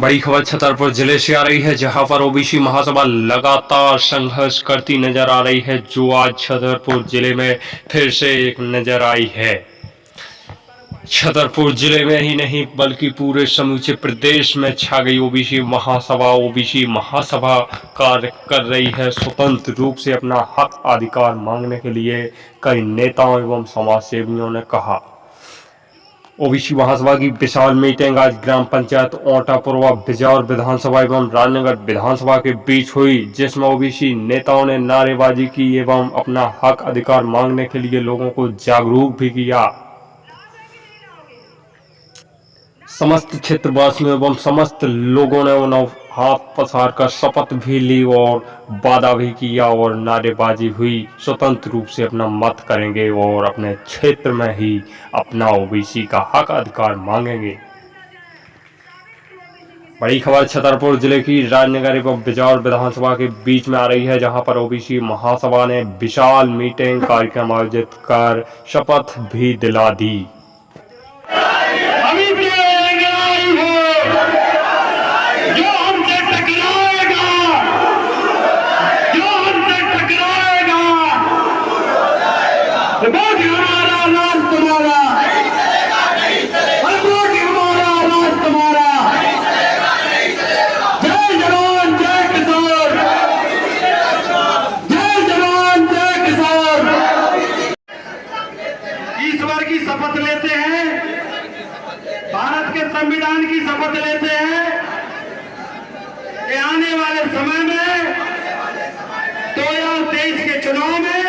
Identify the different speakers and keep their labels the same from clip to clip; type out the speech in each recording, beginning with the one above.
Speaker 1: बड़ी खबर छतरपुर जिले से आ रही है, जहां पर ओबीसी महासभा लगातार संघर्ष करती नजर आ रही है, जो आज छतरपुर जिले में फिर से एक नजर आई है। छतरपुर जिले में ही नहीं बल्कि पूरे समूचे प्रदेश में छा गई ओबीसी महासभा। ओबीसी महासभा कार्य कर रही है स्वतंत्र रूप से अपना हक अधिकार मांगने के लिए, कई नेताओं एवं समाज सेवियों ने कहा। ओबीसी महासभा की विशाल मीटिंग आज ग्राम पंचायत ओटापुरवा बिजौर विधानसभा एवं राजनगर विधानसभा के बीच हुई, जिसमें ओबीसी नेताओं ने नारेबाजी की एवं अपना हक अधिकार मांगने के लिए लोगों को जागरूक भी किया। समस्त क्षेत्रवासियों एवं समस्त लोगों ने उन्हें हाथ पसार कर शपथ भी ली और वादा भी किया और नारेबाजी हुई, स्वतंत्र रूप से अपना मत करेंगे और अपने क्षेत्र में ही अपना ओबीसी का हक अधिकार मांगेंगे। बड़ी खबर छतरपुर जिले की राजनगर एवं बिजौर विधानसभा के बीच में आ रही है, जहां पर ओबीसी महासभा ने विशाल मीटिंग कार्यक्रम आयोजित कर शपथ भी दिला दी।
Speaker 2: ईश्वर की शपथ लेते हैं, भारत के संविधान की शपथ लेते हैं कि आने वाले समय में 2023 के चुनाव में,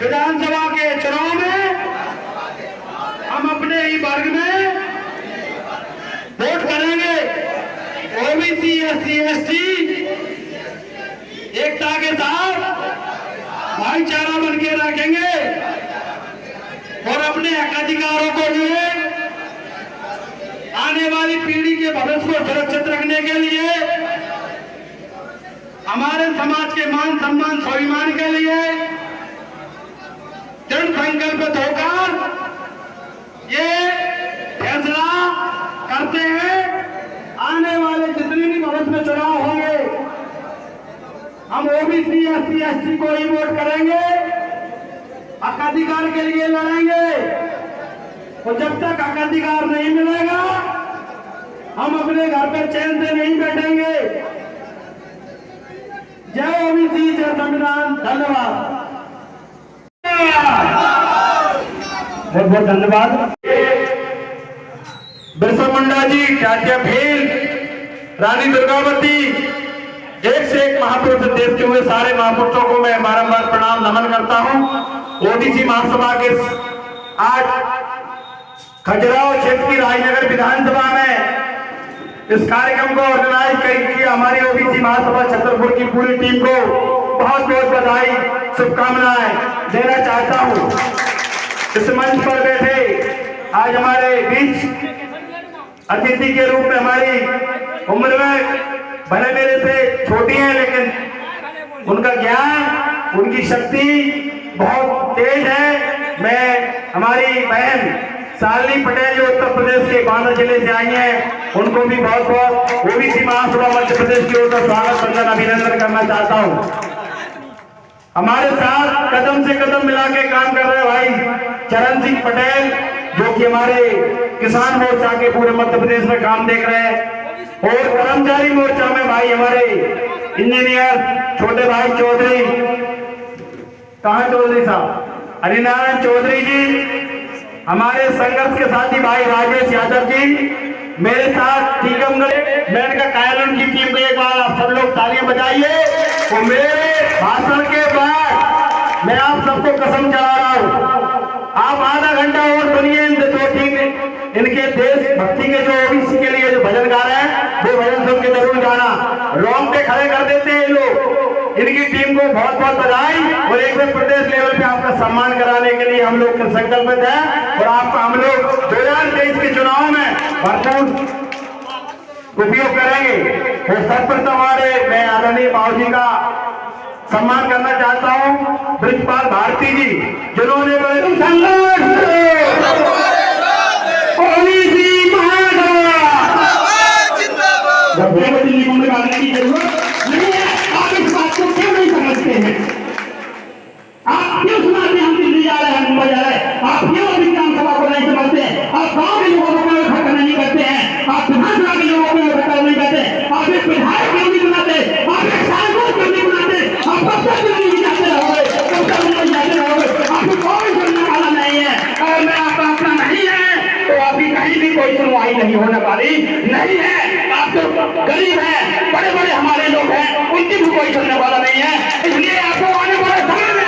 Speaker 2: विधानसभा के चुनाव में हम अपने ही वर्ग में वोट करेंगे। ओबीसी एससी एसटी एकता के साथ भाईचारा बन के रखेंगे और अपने हक अधिकारों को लिए आने वाली पीढ़ी के भविष्य को सुरक्षित रखने के लिए, हमारे समाज के मान सम्मान स्वाभिमान के लिए दृढ़ संकल्पित होकर ये फैसला करते हैं। आने वाले जितने भी भविष्य में चुनाव होंगे, हम ओबीसी एससी एसटी को ही वोट करेंगे, हक अधिकार के लिए लड़ेंगे और जब तक हक अधिकार नहीं मिलेगा हम अपने घर पर चैन से नहीं बैठेंगे। जय ओबीसी, जय संविधान। धन्यवाद, बहुत बहुत धन्यवाद। बिरसा मुंडा जी, टाटिया भील, रानी दुर्गावती, एक से एक महापुरुष, देश के हुए सारे महापुरुषों को मैं बारंबार प्रणाम नमन करता हूं। ओबीसी महासभा के आज खजुराहो क्षेत्र की राजनगर विधानसभा में इस कार्यक्रम को ऑर्गेनाइज किया हमारी ओबीसी महासभा छतरपुर की पूरी टीम को बहुत बहुत बधाई, शुभकामनाएं देना चाहता हूं। इस मंच पर बैठे आज हमारे बीच अतिथि के रूप में, हमारी उम्र में भले मेरे से छोटी है लेकिन उनका ज्ञान, उनकी शक्ति बहुत तेज है। मैं हमारी बहन शालिनी पटेल जो उत्तर प्रदेश के बांदा जिले से आई हैं, उनको भी बहुत बहुत ओबीसी महासभा मध्य प्रदेश की ओर से स्वागत, वंदन, अभिनंदन करना चाहता हूं। हमारे साथ कदम से कदम मिला के काम कर रहे भाई चरण सिंह पटेल, जो कि हमारे किसान मोर्चा के पूरे मध्य प्रदेश में काम देख रहे हैं, और कर्मचारी मोर्चा में भाई हमारे इंजीनियर छोटे भाई चौधरी, कहाँ चौधरी साहब, हरिनारायण चौधरी जी, हमारे संघर्ष के साथी भाई राजेश यादव जी, मेरे साथ टीकमगढ़ मैं का कायलन की टीम को एक बार आप सब लोग तालियां बजाइए। तो मेरे भाषण के बाद मैं आप सबको कसम चला रहा हूं, आप आधा घंटा और सुनिए इनके देश भक्ति के जो ओबीसी के लिए जो भजन गा रहे हैं, वो भजन सुन के जरूर गाना। रोंगटे खड़े कर देते हैं लोग। इनकी टीम को बहुत बहुत बधाई और एक बार प्रदेश लेवल पे आपका सम्मान कराने के लिए हम लोग संकल्पित हैं और आपका हम लोग 2023 के चुनाव में भरपूर उपयोग करेंगे। और सर्वप्रथम हमारे मैं आदरणीय बाबूजी का सम्मान करना चाहता हूं, ब्रिजपाल भारती जी, जिन्होंने ओबीसी महासभा सुनवाई नहीं होने वाली नहीं है। आप तो गरीब हैं, बड़े बड़े हमारे लोग हैं, उनकी भी कोई सुनने वाला नहीं है। इसलिए आपको आने वाले समय में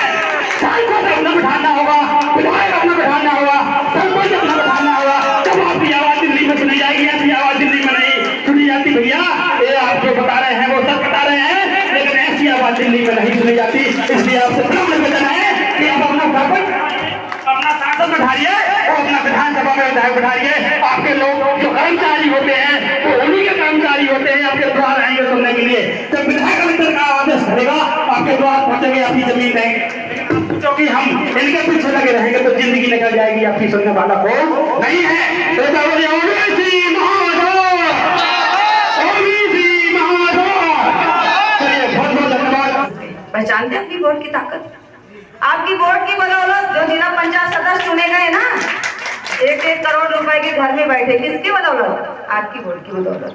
Speaker 2: सांसद अपना बिठाना होगा, विधायक अपना बिठाना होगा, सरपंच अपना बिठाना होगा, तब आपकी आवाज दिल्ली में सुनी जाएगी। ऐसी आवाज दिल्ली में नहीं सुनी जाती भैया। ये आप जो बता रहे हैं वो सब बता रहे हैं, लेकिन ऐसी आवाज दिल्ली में नहीं सुनी जाती। इसलिए आपसे बड़ा निवेदन है कि आप अपना सरपंच अपना सांसद बिठाइए और अपना विधानसभा में विधायक बिठाइए। आपके लोग जो कर्मचारी होते हैं वो उन्हीं के कर्मचारी होते हैं, आपके द्वार आएंगे सुनने के लिए। जब विधायक अंतर का आदेश करेगा आपके द्वार पहुंचेंगे, आपकी जमीन देंगे। क्योंकि हम इनके पीछे लगे रहेंगे तो जिंदगी निकल जाएगी, आपकी सुनने वाला को नहीं है। तो ओबीसी महाजोड़, ओबीसी महाजोड़। चलिए बहुत बहुत धन्यवाद।
Speaker 3: पहचानते हैं अपनी वोट की ताकत। आपकी वोट की बदौलत जो जिला पंचायत सदस्य चुने गए ना, 1-1 करोड़ रुपए के घर में बैठे, किसकी बदौलत? आपकी वोट की बदौलत।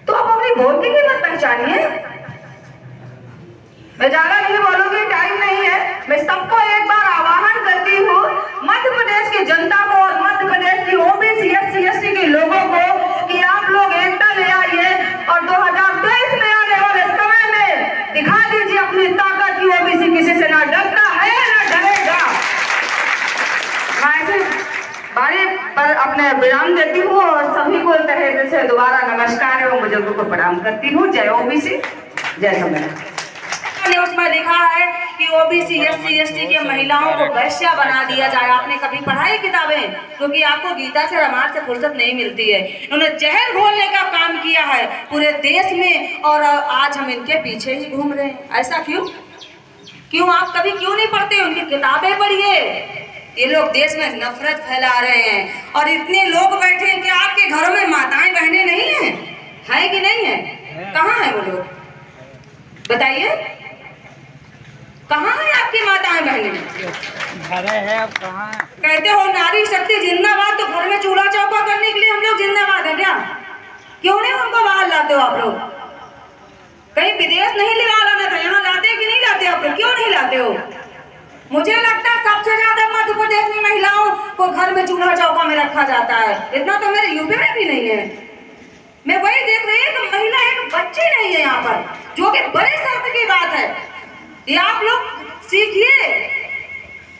Speaker 3: तो आप अपनी वोट की कीमत पहचानिए। मैं ज्यादा नहीं बोलूंगी, टाइम नहीं है। मैं सबको एक बार आह्वान करती हूँ, मध्य प्रदेश की जनता को और मध्य प्रदेश की ओबीसी SC/ST के लोगों को, कि आप लोग एकता ले आइए और 2023 में आने वाले समय में दिखा दीजिए अपनी ताकत की। ओबीसी किसी से ना डरता है ना डरेगा। मैं ऐसे बारी पर अपने विराम देती हूँ और सभी को तहे दिल से दोबारा नमस्कार एवं बुजुर्गों को प्रणाम करती हूँ। जय ओबीसी, जय सम्मेलन। उसमें लिखा है कि ओबीसी SC/ST के महिलाओं को वैश्या बना दिया जाए। आपने कभी पढ़ाई किताबें? क्योंकि आपको गीता से रामायण से फुर्सत नहीं मिलती है। इन्होंने जहर घोलने का काम किया है पूरे देश में और आज हम इनके पीछे ही घूम रहे हैं। ऐसा क्यों? आप कभी क्यों नहीं पढ़ते? उनकी किताबें पढ़िए। ये लोग देश में नफरत फैला रहे हैं और इतने लोग बैठे हैं कि आपके घरों में माताएं बहनें नहीं है कि नहीं है? कहाँ है वो लोग? बताइए, कहाँ है आपकी माताएं बहनें?
Speaker 4: घर है, अब कहाँ?
Speaker 3: कहते हो नारी शक्ति जिंदाबाद, तो घर में चूल्हा चौका करने के लिए हम लोग जिंदाबाद है क्या? क्यों नहीं उनको बाहर लाते हो आप लोग? कहीं विदेश नहीं ले लाना था, यहाँ लाते कि नहीं लाते आप लोग? क्यों नहीं लाते हो? मुझे लगता है सबसे ज्यादा मध्य प्रदेश में महिलाओं को घर में चूल्हा चौका में रखा जाता है। इतना तो मेरे यूपी में भी नहीं है। मैं वही देख रही हूँ कि महिला एक बच्ची नहीं है यहाँ पर, जो कि बड़े शर्त की बात है। ये आप लोग सीखिए।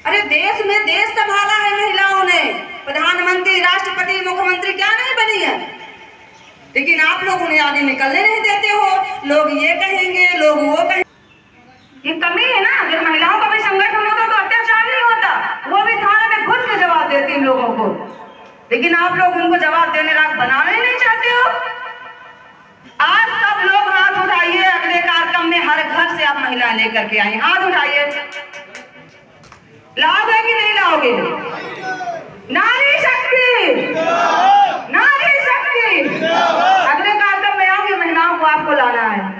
Speaker 3: अरे देश में देश संभाला है महिलाओं ने, प्रधानमंत्री, राष्ट्रपति, मुख्यमंत्री क्या नहीं बनी है, लेकिन आप लोग उन्हें आगे निकलने नहीं देते हो। लोग ये कहेंगे, लोग वो कहेंगे। ये कमी है ना। अगर महिलाओं का भी संगठन होता तो अत्याचार नहीं होता। वो भी थाने में घुस के जवाब देती इन लोगों को, लेकिन आप लोग उनको जवाब देने लायक बनाना ही नहीं चाहते हो। आज सब लोग हाथ उठाइए। अगले कार्यक्रम में हर घर से आप महिला लेकर के आए, हाथ उठाइए। लाओगे कि नहीं लाओगे? नारी शक्ति, नारी शक्ति। अगले कार्यक्रम में आऊंगी, महिलाओं को आपको लाना है।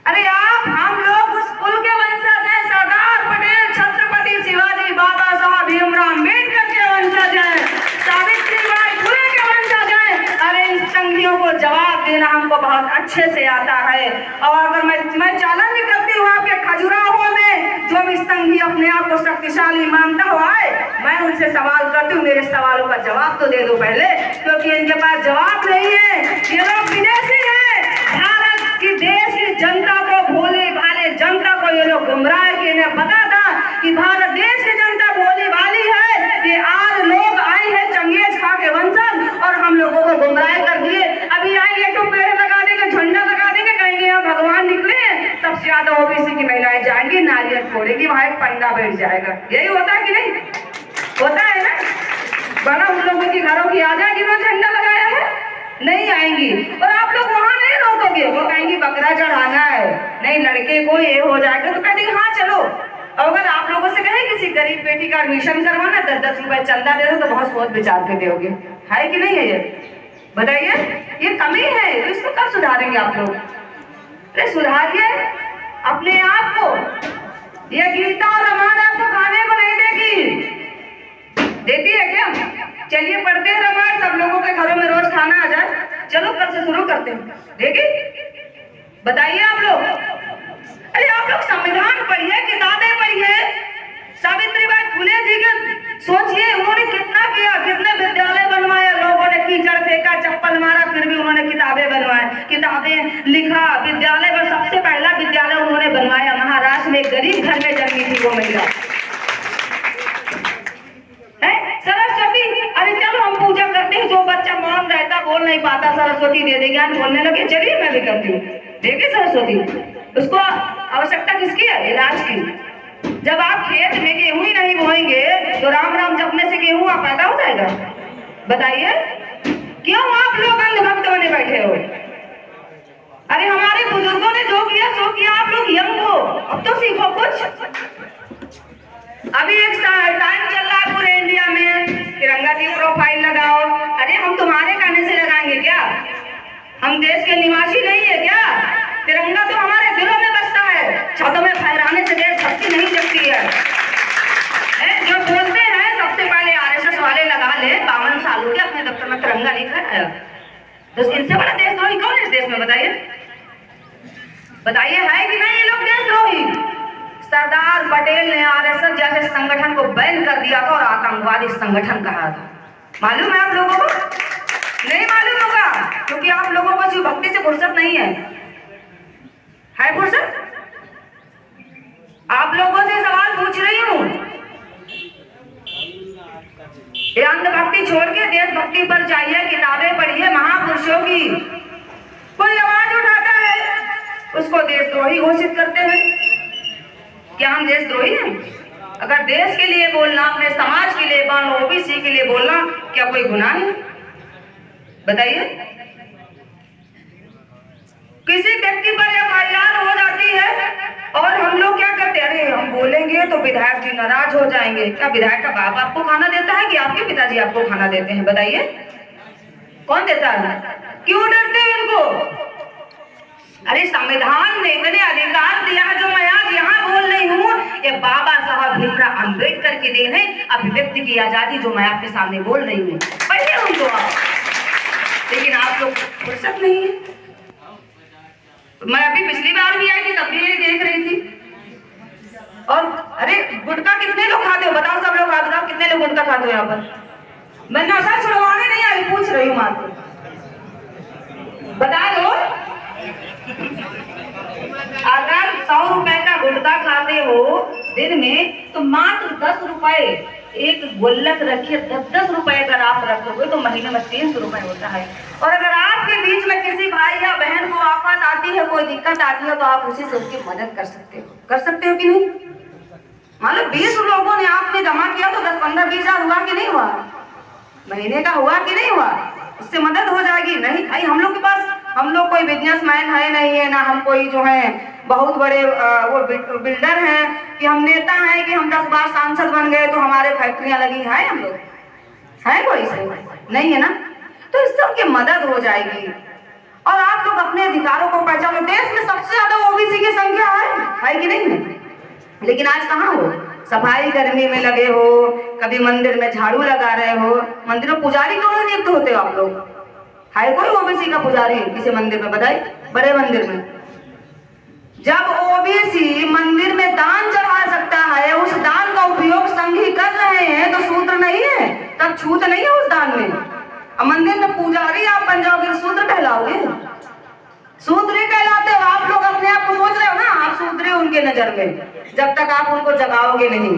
Speaker 3: अरे हम लोग उस कुल के वंशज हैं, सरदार पटेल, छत्रपति शिवाजी, बाबा साहब भीमराव अम्बेडकर के वंशज हैं, सावित्रीबाई फुले के वंशज हैं। अरे इन संघियों को जवाब देना हमको बहुत अच्छे से आता है। और अगर मैं चैलेंज करती हूँ आपके खजुराहो में जो भी संघी अपने आप को शक्तिशाली मानता हुआ है, मैं उनसे सवाल करती हूँ, मेरे सवालों का जवाब तो दे दो पहले, क्योंकि इनके पास जवाब नहीं है। ये लोग विदेशी हैं। भारत की देश की जनता को, भोले भाले जनता को ये लोग गुमराह किए। इन्हें पता था कि भारत देश की जनता भोली भाली है। ये आज लोग आए हैं चंगेज खा के वंशज और हम लोगों को गुमराह कर दिए। अभी आएंगे तो पेड़ लगा देंगे, झंडा लगा देंगे, कहेंगे यहाँ भगवान निकले। सबसे ज्यादा ओबीसी की महिलाएं जाएंगी, नारियल फोड़ेगी, वहां एक पंडा बैठ जाएगा। यही होता है कि नहीं होता है ना? बना उन लोगों की घरों की आ जाएगी, जिन्होंने झंडा लगाया है, नहीं आएंगी। और आप लोग वहां नहीं रोकोगे, वो कहेंगी बकरा चढ़ाना है, नहीं लड़के को ये हो जाएगा, तो कह देंगे हाँ चलो। अगर आप लोगों से कहें किसी गरीब बेटी का एडमिशन करवाना, 10-10 रुपए चंदा दे दो, तो बहुत सोच विचार के दोगे, है कि नहीं है? ये बताइए, ये कमी है, इसको कब सुधारेंगे आप लोग? अरे सुधारिए अपने आप को। ये गीता और रामायण आपको खाने को नहीं देगी, देती है क्या? चलिए पढ़ते हैं रामायण, सब लोगों के घरों में रोज खाना आ जाए। चलो कल से शुरू करते हैं, देगी? बताइए आप लोग। अरे आप लोग संविधान पढ़िए, किताबें पढ़िए। सावित्रीबाई फुले जी के सोचिए, उन्होंने कितना किया, कितने विद्यालय बनवाए, लोगों ने लिखा, विद्यालय में सबसे पहला विद्यालय उन्होंने बनवाया। महाराष्ट्र में गरीब घर में जन्मी थी वो महिला। सरस्वती, अरे चलो हम पूजा करते हैं, जो बच्चा मौन रहता बोल नहीं पाता सरस्वती दे दे, ज्ञान बोलने लगे, चलिए मैं भी करती हूँ, देखिए सरस्वती। उसको आवश्यकता किसकी है? इलाज की। जब आप खेत में गेहूं ही नहीं बोएंगे तो राम राम जपने से गेहूं आप पैदा हो जाएगा? बताइए क्यों आप लोग अंधभक्त बने बैठे हो? अरे हमारे बुजुर्गों ने जो किया सो किया, आप लोग यंग हो, अब तो सीखो कुछ। अभी एक टाइम चल रहा है पूरे इंडिया में, तिरंगा की प्रोफाइल लगाओ। अरे हम तुम्हारे कहने से लगाएंगे क्या? हम देश के निवासी नहीं है क्या? तिरंगा तो हमारे दिलों में बसता है, छतों में फहराने से देशभक्ति नहीं जगती है। जो बोलते हैं सबसे पहले आरएसएस वाले लगा ले, 52 साल हो गए अपने दफ्तर में तिरंगा नहीं फहराया। तो इनसे बड़ा देशद्रोही कौन है इस देश में? बताइए बताइए, है कि नहीं ये लोग देशद्रोही? सरदार पटेल ने आरएसएस जैसे संगठन को बैन कर दिया था और आतंकवादी संगठन कहा था। मालूम है आप लोगों को? नहीं मालूम होगा, क्योंकि आप लोगों को शिव भक्ति से फुर्सत नहीं है फुर्सत? आप लोगों से सवाल पूछ रही हूँ, ये अंधभक्ति छोड़ के देशभक्ति पर जाइए, किताबें पढ़िए महापुरुषों की। कोई आवाज उठाता है उसको देशद्रोही घोषित करते हैं। क्या हम देशद्रोही हैं? अगर देश के लिए बोलना, अपने समाज के लिए बोलना, ओबीसी के लिए बोलना क्या कोई गुनाह है? बताइए। किसी व्यक्ति पर एफआईआर हो जाती है और हम लोग क्या करते हैं? अरे हम बोलेंगे तो विधायक जी नाराज हो जाएंगे। क्या विधायक का बाप आपको खाना देता है कि आपके पिताजी आपको खाना देते हैं? बताइए कौन देता है? क्यों डरते हैं इनको? अरे संविधान ने इतने अधिकार दिया है जो मैं आज यहाँ बोल रही हूँ, ये बाबा साहब भीमराव अम्बेडकर की देन है। अभिव्यक्ति की आजादी जो मैं आपके सामने बोल रही हूँ, पढ़िए उनको आप। लेकिन आप लोग फुर्सत नहीं है। मैं अभी पिछली बार भी आई थी, तब भी ये देख रही थी। और अरे गुटखा कितने लोग खाते हो? बताओ सब लोग हाथ उठाओ, कितने लोग गुटखा खाते हो यहाँ पर? मैं नशा छुड़वाने नहीं आई, पूछ रही हूँ मात्र, बता दो। अगर 100 रुपए का गुटखा खाते हो दिन में तो मात्र 10 रुपए एक गुल्लक रखिए, 10 रुपए अगर आप रखोगे तो महीने में 300 रुपए होता है। और अगर आपके बीच में किसी भाई या बहन को आफत आती है, कोई दिक्कत आती है, तो आप उसी से उसकी मदद कर सकते हो। कर सकते हो कि नहीं? मान लो 20 लोगों ने आपने जमा किया तो 10, 15, 20 हजार हुआ कि नहीं हुआ? महीने का हुआ कि नहीं हुआ? उससे मदद हो जाएगी। नहीं भाई, हम लोग के पास, हम लोग कोई बिजनेसमैन है नहीं है ना, हम कोई जो है बहुत बड़े वो बिल्डर हैं कि हम नेता हैं कि हम 10 बार सांसद बन गए तो हमारे फैक्ट्रियां लगी हैं। हम लोग है कोई से नहीं है ना, तो इससे उनकी मदद हो जाएगी। और आप लोग अपने अधिकारों को पहचानो। देश में सबसे ज्यादा ओबीसी की संख्या है कि नहीं है? लेकिन आज कहाँ हो? सफाई कर्मी में लगे हो, कभी मंदिर में झाड़ू लगा रहे हो। मंदिर में पुजारी क्यों नियुक्त होते हो आप लोग? है कोई ओबीसी का पुजारी किसी मंदिर में? बताइए, बड़े मंदिर में। जब ओबीसी मंदिर में दान चढ़ा सकता है, उस दान का उपयोग संघी कर रहे हैं तो शूद्र नहीं है, तब छूत नहीं है उस दान में। अब मंदिर में पुजारी आप बन जाओगे, शूद्र कहलाओगे? शूद्र ही कहलाते हो आप लोग। अपने आप को सोच रहे हो ना आप शूद्र हो उनके नजर में, जब तक आप उनको जगाओगे नहीं।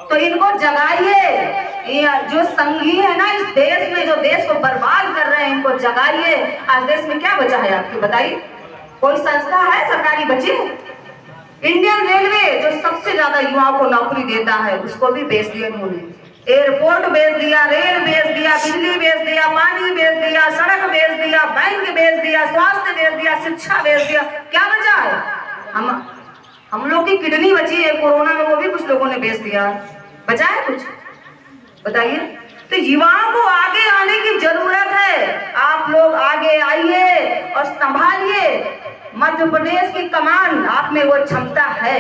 Speaker 3: तो इनको जगाइए। जो संघी है ना इस देश में, जो देश को बर्बाद कर रहे हैं, इनको जगाइए। आज देश में क्या बचा है आपकी? बताइए, कोई संस्था है सरकारी बची? इंडियन रेलवे जो सबसे ज्यादा युवाओं को नौकरी देता है, उसको भी बेच दिया इन्होंने। एयरपोर्ट बेच दिया, रेल बेच दिया, बिजली बेच दिया, पानी बेच दिया, सड़क बेच दिया, बैंक बेच दिया, स्वास्थ्य बेच दिया, शिक्षा बेच दिया। क्या बचा है? हम लोग की किडनी बची है कोरोना में, वो भी कुछ लोगों ने बेच दिया। बचा है कुछ? बताइए। तो युवाओं को आगे आने की जरूरत है। आप लोग आगे आइए और संभालिए। मध्य प्रदेश की कमान आप में वो क्षमता है।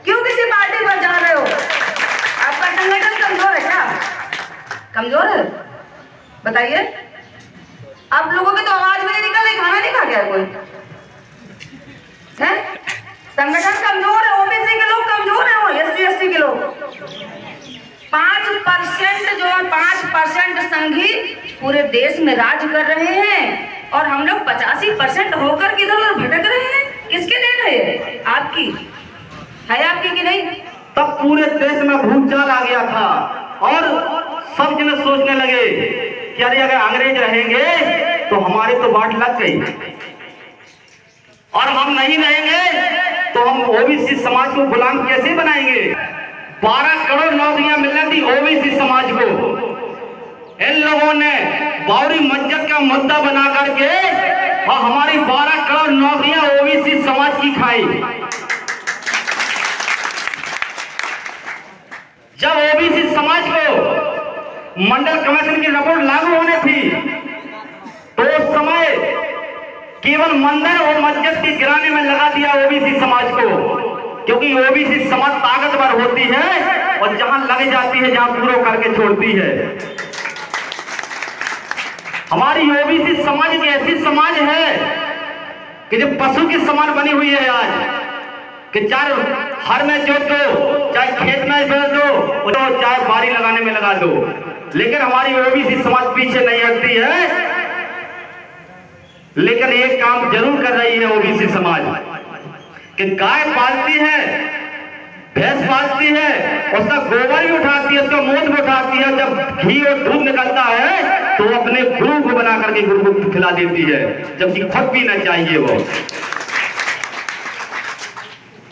Speaker 3: क्यों किसी पार्टी पर जा रहे हो? आपका संगठन कमजोर है क्या? कमजोर है? बताइए। आप लोगों की तो आवाज भी नहीं निकल रही, खाना नहीं खा गया कोई है? संगठन कमजोर है, ओबीसी के लोग कमजोर है, वो एससी एसटी के लोग। 5% जो 5% संघी पूरे देश में राज कर रहे हैं। और हम लोग 85% होकर किधर उधर भटक रहे हैं। किसके देन है ये? आपकी है, आपकी कि नहीं?
Speaker 2: तब पूरे देश में भूचाल आ गया था और सब जने सोचने लगे कि अरे अगर अंग्रेज रहेंगे तो हमारी तो बाट लग गई, और हम नहीं रहेंगे तो हम ओबीसी समाज को गुलाम कैसे बनाएंगे। 12 करोड़ नौकरियां मिल रही थी ओबीसी समाज को। इन लोगों ने बावरी मस्जिद का मुद्दा बना करके और हमारी 12 करोड़ नौकरियां ओबीसी समाज की खाई। जब ओबीसी समाज को मंडल कमीशन की रिपोर्ट लागू होने थी तो उस समय केवल मंदिर और मस्जिद की गिराने में लगा दिया ओबीसी समाज को, क्योंकि ओबीसी समाज ताकतवर होती है और जहां लग जाती है, जहां पूरा करके छोड़ती है। हमारी ओबीसी समाज एक ऐसी समाज है कि जो पशु की समान बनी हुई है आज, कि चाहे हर में जोत दो, चाहे खेत में जोत दो, चाहे बारी लगाने में लगा दो, लेकिन हमारी ओबीसी समाज पीछे नहीं हटती है। लेकिन एक काम जरूर कर रही है ओबीसी समाज कि गाय पालती है, भैंस पालती है, उसका गोबर भी उठाती है, उसका मूत्र भी उठाती है। जब घी और दूध निकलता है तो अपने गुरु को बना करके गुरु को खिला देती है, जबकि खुद पीना चाहिए वो।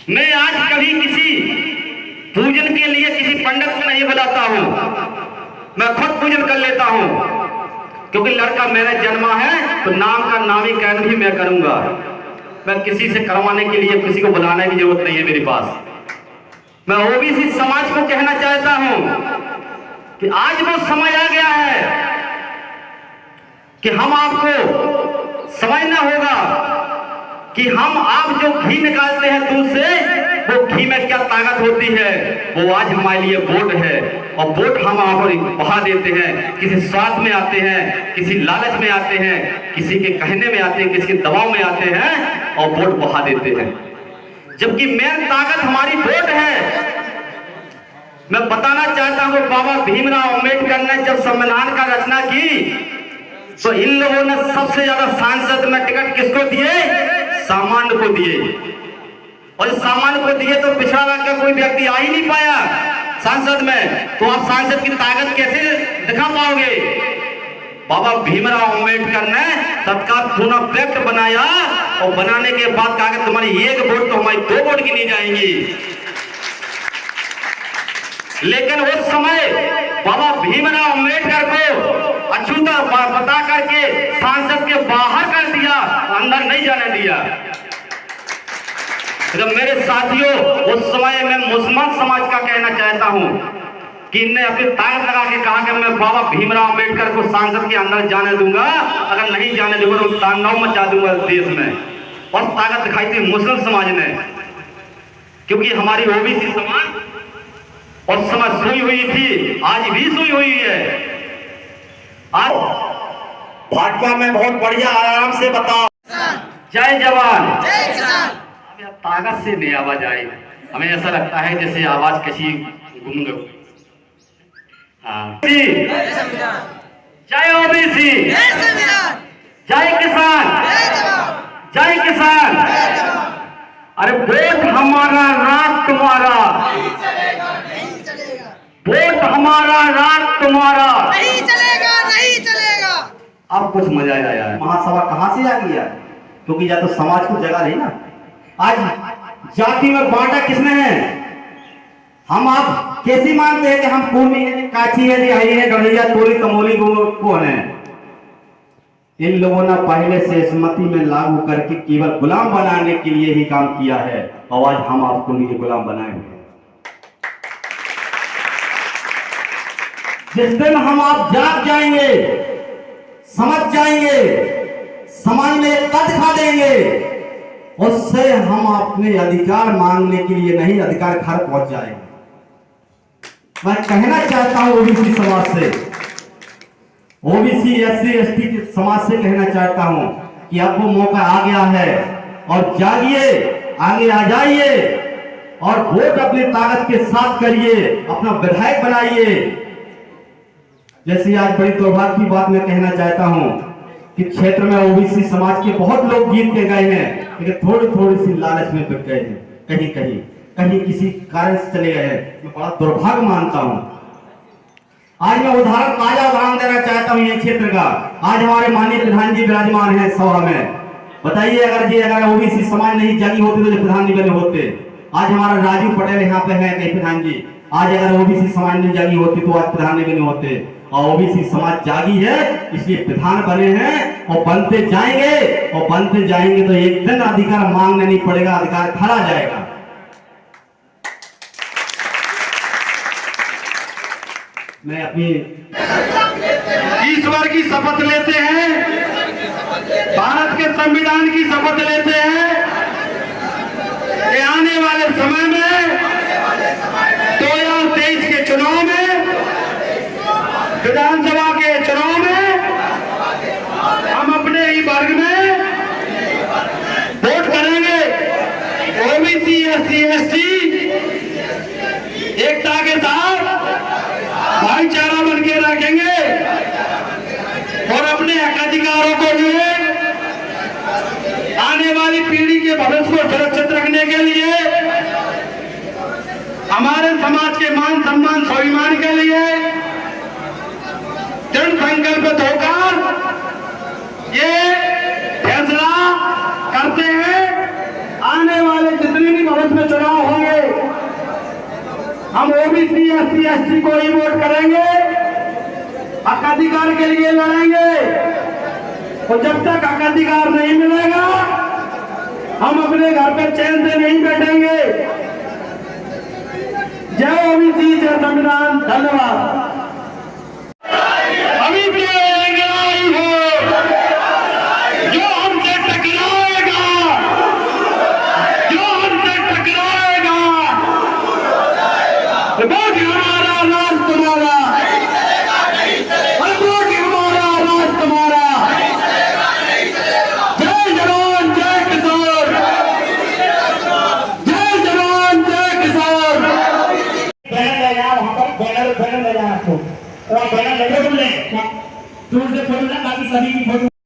Speaker 2: मैं आज कभी किसी पूजन के लिए किसी पंडित को नहीं बुलाता हूं, मैं खुद पूजन कर लेता हूं, क्योंकि लड़का मैंने जन्मा है तो नाम का नामीकरण भी मैं करूंगा। मैं किसी से करवाने के लिए किसी को बुलाने की जरूरत नहीं है मेरे पास। मैं ओबीसी समाज को कहना चाहता हूं कि आज वो समय आ गया है कि हम आपको समझना होगा कि हम आप जो घी निकालते हैं दूध से, वो घी में क्या ताकत होती है। वो आज हमारे लिए वोट है, और वोट हम आप बहा देते हैं। किसी स्वार्थ में आते हैं, किसी लालच में आते हैं, किसी के कहने में आते हैं, किसी के दबाव में आते हैं और वोट बहा देते हैं, जबकि मेन ताकत हमारी वोट है। मैं बताना चाहता हूं, बाबा भीमराव अंबेडकर ने जब संविधान का रचना की तो इन लोगों ने सबसे ज्यादा सांसद में टिकट किसको दिए? सामान्य को दिए, और सामान्य को दिए तो पिछड़ा वर्ग का कोई व्यक्ति आ ही नहीं पाया सांसद में। तो आप सांसद की ताकत कैसे दिखा पाओगे? बाबा भीमराव अंबेडकर ने तत्काल पुनः पैक्ट बनाया, और बनाने के बाद कहा कि तुम्हारी एक वोट तो हमारी 2 वोट गिनी जाएंगी। लेकिन उस समय बाबा भीमराव अंबेडकर को अछूता बता करके सांसद के बाहर कर दिया, अंदर नहीं जाने दिया। जब मेरे साथियों, उस समय मैं मुसलमान समाज का कहना चाहता हूं कि इनने अपनी ताकत लगा के कहा कि मैं बाबा भीमराव अंबेडकर को सांसद के अंदर जाने दूंगा, अगर नहीं जाने दूंगा तो तांडव मचा दूंगा देश में। और ताकत दिखाई थी मुस्लिम समाज ने, क्योंकि हमारी ओबीसी समाज उस समय सोई हुई थी, आज भी सोई हुई है। आज भाजपा में बहुत बढ़िया आराम से बताओ, जय जवान जय किसान। ताकत से नहीं आवाज आई, हमें ऐसा लगता है जैसे आवाज किसी गुम गई। जय ओबीसी, जय किसान, जय किसान। अरे वोट हमारा राज तुम्हारा, वोट हमारा राज तुम्हारा,
Speaker 4: नहीं चलेगा, नहीं चलेगा।
Speaker 2: अब कुछ मजा आया है। महासभा कहां से आ गया? क्योंकि या तो समाज को जगह रही ना। आज जाति में बांटा किसने है? हम आप कैसी मानते हैं कि हम पूर्वी है, काची है, रिहाई है, गढ़िया, तोली, तमोली को है? इन लोगों ने पहले से स्मृति में लागू करके केवल गुलाम बनाने के लिए ही काम किया है, और आज हम आपको लिए गुलाम बनाएंगे। जिस दिन हम आप जाग जाएंगे, समझ जाएंगे, समाज में एकता दिखा देंगे, उससे हम अपने अधिकार मांगने के लिए नहीं, अधिकार घर पहुंच जाएंगे। मैं कहना चाहता हूं ओबीसी समाज से, ओबीसी SC ST समाज से कहना चाहता हूं कि अब वो मौका आ गया है, और जागिए, आगे आ जाइए, और वोट अपनी ताकत के साथ करिए, अपना विधायक बनाइए। जैसे आज बड़ी दुर्भाग्य की बात मैं कहना चाहता हूं
Speaker 5: कि क्षेत्र में ओबीसी समाज के बहुत लोग जीत के गए हैं, लेकिन थोड़ी थोड़ी सी लालच में बिक गए हैं, कहीं कहीं कहीं किसी कारण से चले गए हैं। मैं बड़ा दुर्भाग्य मानता हूं। आज मैं ताजा उदाहरण देना चाहता हूं ये क्षेत्र का। आज हमारे माननीय प्रधान जी विराजमान है सभा में। बताइए अगर ओबीसी समाज नहीं जागी होती तो प्रधान नहीं बने होते। आज हमारा राजू पटेल यहाँ पे है कहीं प्रधान जी। आज अगर ओबीसी समाज नहीं जागी होती तो आज प्रधान नहीं बने होते। और ओबीसी समाज जागी है इसलिए प्रधान बने हैं और बनते जाएंगे तो एक दिन अधिकार मांगना नहीं पड़ेगा, अधिकार खड़ा जाएगा। मैं अपनी
Speaker 2: ईश्वर की शपथ लेते हैं, भारत के संविधान की शपथ लेते हैं कि आने वाले समय में 2023 के चुनाव में, विधानसभा के चुनाव में हम अपने ही वर्ग में वोट करेंगे। ओबीसी एससी एसटी एकता के साथ भाईचारा बन के रखेंगे और अपने हक अधिकारों को लिए आने वाली पीढ़ी के भविष्य को सुरक्षित रखने के लिए, हमारे समाज के मान सम्मान स्वाभिमान के लिए दृढ़ संकल्पित होकर ये फैसला करते हैं। आने वाले जितने भी भविष्य में चुनाव होंगे हम ओबीसी एससी एसटी को ही वोट करेंगे, हक अधिकार के लिए लड़ेंगे। और जब तक हक अधिकार नहीं मिलेगा हम अपने घर पे चैन से नहीं बैठेंगे। जय ओबीसी, जय संविधान। धन्यवाद। अभी भी लड़ाई हो, जो हमसे टकराएगा, वोट हमारा, राज तुम्हारा, वोट हमारा, राज तुम्हारा। जय जवान जय किसान, जय जवान जय किसान। बैनर ले जाओ, वहां पर बैनर ले जाओ आपको, और बैनर ले जाओ, तुम ले दूर से फोटो ना, बाकी सभी की फोटो